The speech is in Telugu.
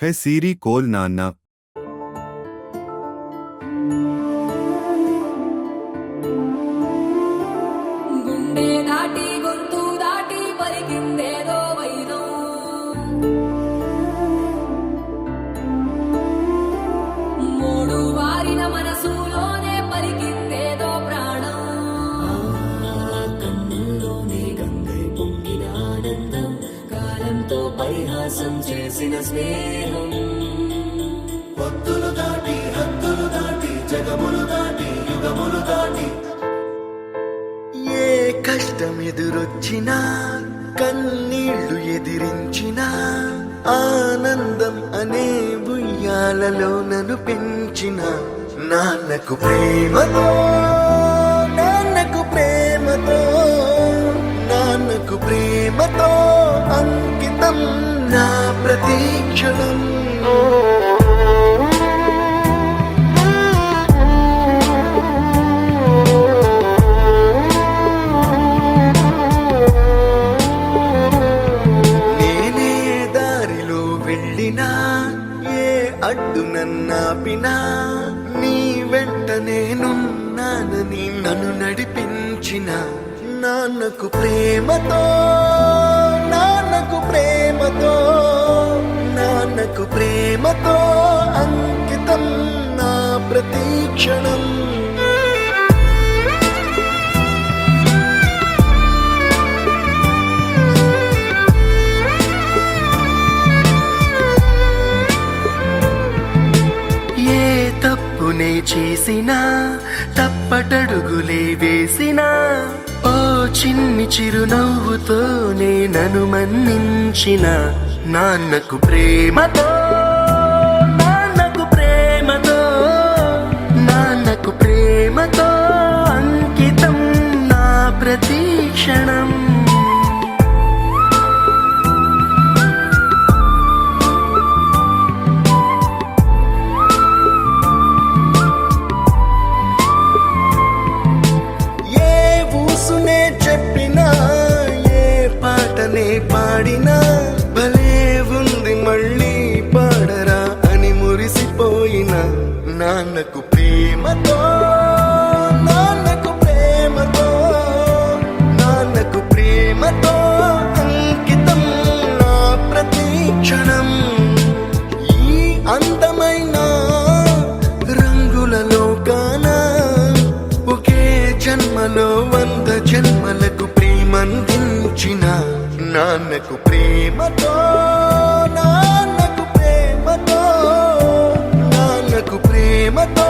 है सीरी कोल नाना। గుండె దాటి గొంతు దాటి పలికిందేదో వైనం మూడు వారిన మనసులోనే పలికిందేదో ప్రాణం కన్నుల్లోనే గంగై పొంగిన ఆనందం కాలంతో పరిహాసం చేసిన స్నేహం పొత్తులు దాటి హద్దులు దాటి జగములు దాటి యుగములు దాటి ఏ కష్టం ఎదురొచ్చినా కన్నీళ్లు ఎదిరించినా ఆనందం అనే ఉయ్యాలలో నన్ను పెంచిన నాన్నకు ప్రేమతో నాన్నకు ప్రేమతో నాన్నకు ప్రేమతో అంకితం నా ప్రతీక్షణం. నేనే దారిలో వెళ్ళినా ఏ అడ్డు నన్నాపినా నీ వెంట నేనున్నానని నన్ను నడిపించిన నాన్నకు ప్రేమతో నాన్నకు ప్రేమతో నాన్నకు ప్రేమతో అంకితం నా ప్రతీక్షణం. ఏ తప్పునే చేసినా తప్పటడుగులే వేసినా ఓ చిన్ని చిరునవ్వుతోనే నన్ను మన్నించిన నాన్నకు ప్రేమతో నాన్నకు ప్రేమతో నాన్నకు ప్రేమతో అంకితం నా ప్రతీక్షణం. ఏ ఊసునే చెప్పినా ఏ పాటనే పాడినా భలే ఉంది మళ్ళీ పాడరా అని మురిసిపోయిన నాన్నకు ప్రేమతో నాన్నకు ప్రేమతో నాన్నకు ప్రేమతో అంకితం నా ప్రతీక్షణం. ఈ అందమైన రంగుల లోకాన ఒకే జన్మలో 100 జన్మలకు ప్రేమందించిన నాన్నకు ప్రేమతో నాన్నకు ప్రేమతో నాన్నకు ప్రేమతో